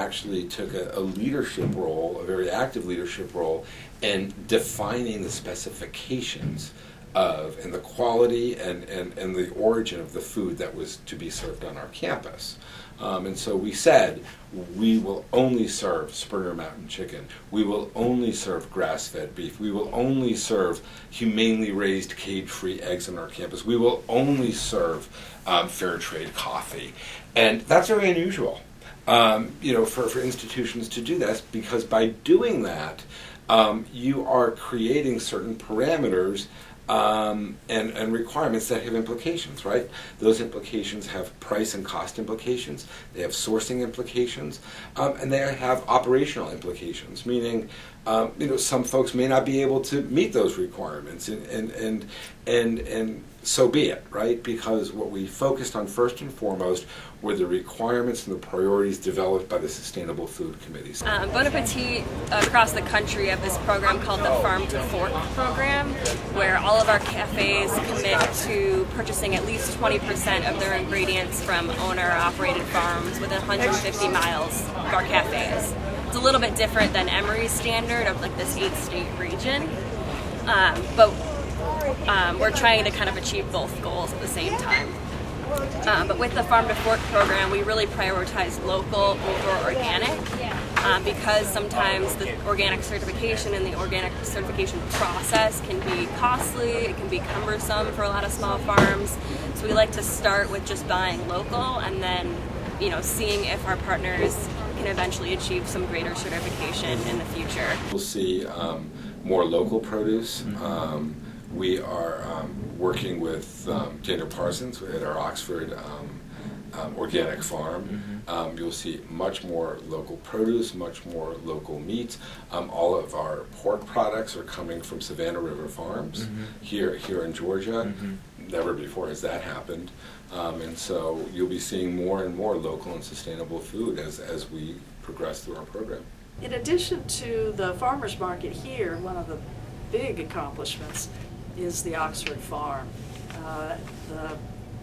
actually took a leadership role, a very active leadership role, in defining the specifications of and the quality and the origin of the food that was to be served on our campus. And so we said, we will only serve Springer Mountain chicken. We will only serve grass-fed beef. We will only serve humanely raised cage-free eggs on our campus. We will only serve fair trade coffee. And that's very unusual, for institutions to do that, because by doing that, you are creating certain parameters and requirements that have implications, right? Those implications have price and cost implications, they have sourcing implications, and they have operational implications, meaning some folks may not be able to meet those requirements, and so be it, right? Because what we focused on first and foremost were the requirements and the priorities developed by the Sustainable Food Committees. Bon Appetit across the country have this program called the Farm to Fork program, where all of our cafes commit to purchasing at least 20% of their ingredients from owner-operated farms within 150 miles of our cafes. It's a little bit different than Emory's standard of like this 8-state region, but we're trying to kind of achieve both goals at the same time. But with the Farm to Fork program, we really prioritize local over organic because sometimes the organic certification and the organic certification process can be costly, it can be cumbersome for a lot of small farms. So we like to start with just buying local and then, seeing if our partners can eventually achieve some greater certification in the future. We'll see more local produce. We are working with Dana Parsons at our Oxford organic farm. You'll see much more local produce, much more local meat. All of our pork products are coming from Savannah River Farms here in Georgia. Never before has that happened. And so you'll be seeing more and more local and sustainable food as we progress through our program. In addition to the farmers market here, one of the big accomplishments is the Oxford Farm. The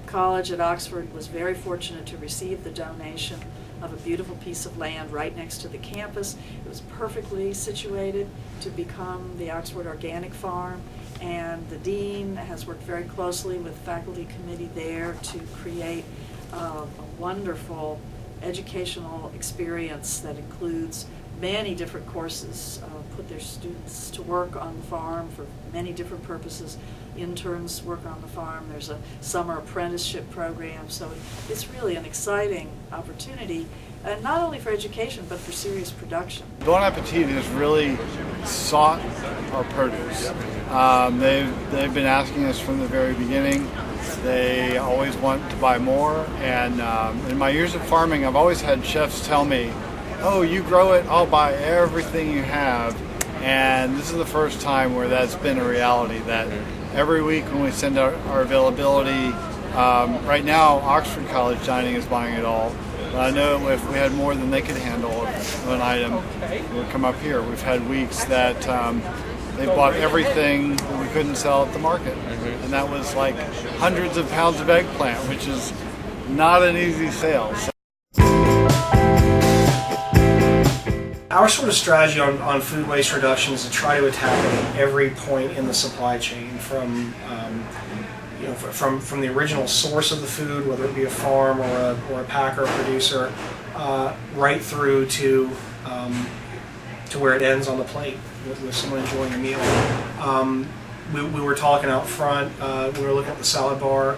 college at Oxford was very fortunate to receive the donation of a beautiful piece of land right next to the campus. It was perfectly situated to become the Oxford Organic Farm, and the dean has worked very closely with the faculty committee there to create a wonderful educational experience that includes many different courses, put their students to work on the farm for many different purposes. Interns work on the farm. There's a summer apprenticeship program. So it's really an exciting opportunity, not only for education, but for serious production. Bon Appetit has really sought our produce. They've been asking us from the very beginning. They always want to buy more. And in my years of farming, I've always had chefs tell me, "Oh, you grow it, I'll buy everything you have." And this is the first time where that's been a reality, that every week when we send out our availability, right now Oxford College Dining is buying it all. But I know if we had more than they could handle of an item, it would come up here. We've had weeks that they bought everything that we couldn't sell at the market. And that was like hundreds of pounds of eggplant, which is not an easy sale. Our sort of strategy on food waste reduction is to try to attack it at every point in the supply chain, from the original source of the food, whether it be a farm or a packer or producer, right through to where it ends on the plate with someone enjoying a meal. We were talking out front. We were looking at the salad bar.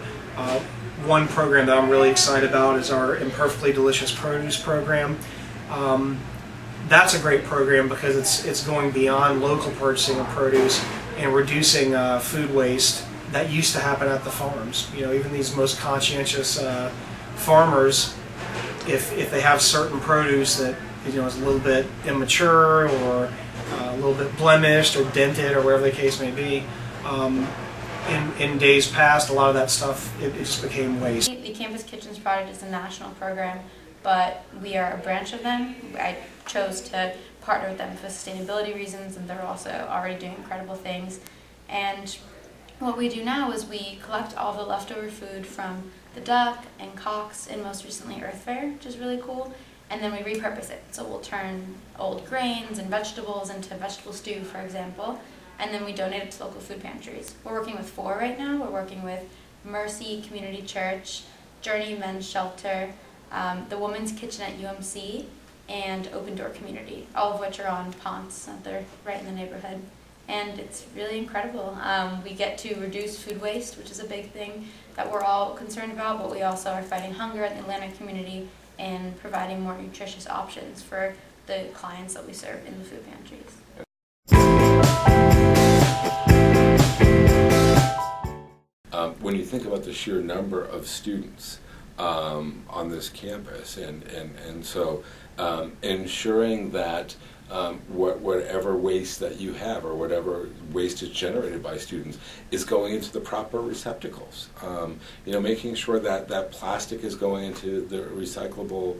One program that I'm really excited about is our Imperfectly Delicious Produce program. That's a great program because it's going beyond local purchasing of produce and reducing food waste that used to happen at the farms. Even these most conscientious farmers, if they have certain produce that is a little bit immature or a little bit blemished or dented or whatever the case may be, in days past, a lot of that stuff it just became waste. The Campus Kitchens Project is a national program, but we are a branch of them. I chose to partner with them for sustainability reasons, and they're also already doing incredible things. And what we do now is we collect all the leftover food from the Duck and Cox and most recently Earth Fair, which is really cool, and then we repurpose it. So we'll turn old grains and vegetables into vegetable stew, for example, and then we donate it to local food pantries. We're working with 4 right now. We're working with Mercy Community Church, Journey Men's Shelter, the Women's Kitchen at UMC, and Open Door Community, all of which are on Ponce. They're right in the neighborhood. And it's really incredible. We get to reduce food waste, which is a big thing that we're all concerned about, but we also are fighting hunger in the Atlanta community and providing more nutritious options for the clients that we serve in the food pantries. When you think about the sheer number of students on this campus, and so ensuring that whatever waste that you have or whatever waste is generated by students is going into the proper receptacles. Making sure that that plastic is going into the recyclable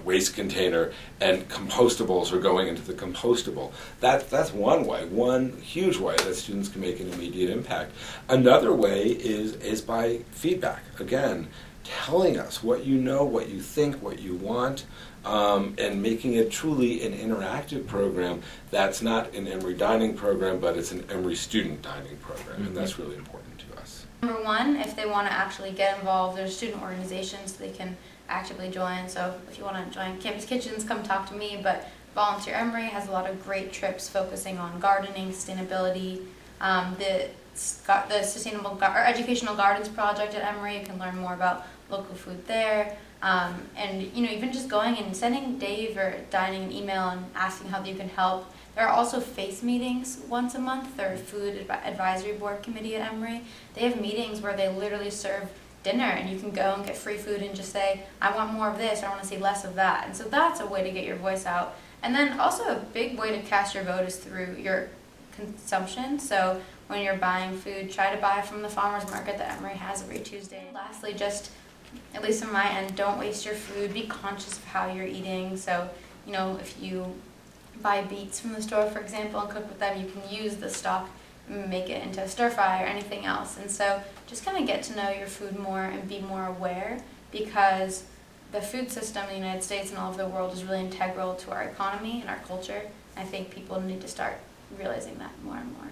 waste container, and compostables are going into the compostable. That's one way, one huge way that students can make an immediate impact. Another way is by feedback. Again, telling us what you know, what you think, what you want, and making it truly an interactive program that's not an Emory dining program, but it's an Emory student dining program, and that's really important to us. Number one, if they want to actually get involved, there's student organizations they can actively join. So if you want to join Campus Kitchens, come talk to me. But Volunteer Emory has a lot of great trips focusing on gardening, sustainability. The Sustainable or Educational Gardens Project at Emory, you can learn more about local food there. And even just going and sending Dave or Dining an email and asking how you can help. There are also FACE meetings once a month. They're Food Advisory Board Committee at Emory. They have meetings where they literally serve dinner, and you can go and get free food and just say, I want more of this, or I want to see less of that. And so that's a way to get your voice out. And then also a big way to cast your vote is through your consumption. So when you're buying food, try to buy from the farmer's market that Emory has every Tuesday. Lastly, just, at least on my end, don't waste your food. Be conscious of how you're eating. So, if you buy beets from the store, for example, and cook with them, you can use the stock, make it into a stir fry or anything else. And so just kind of get to know your food more and be more aware, because the food system in the United States and all over the world is really integral to our economy and our culture. I think people need to start realizing that more and more.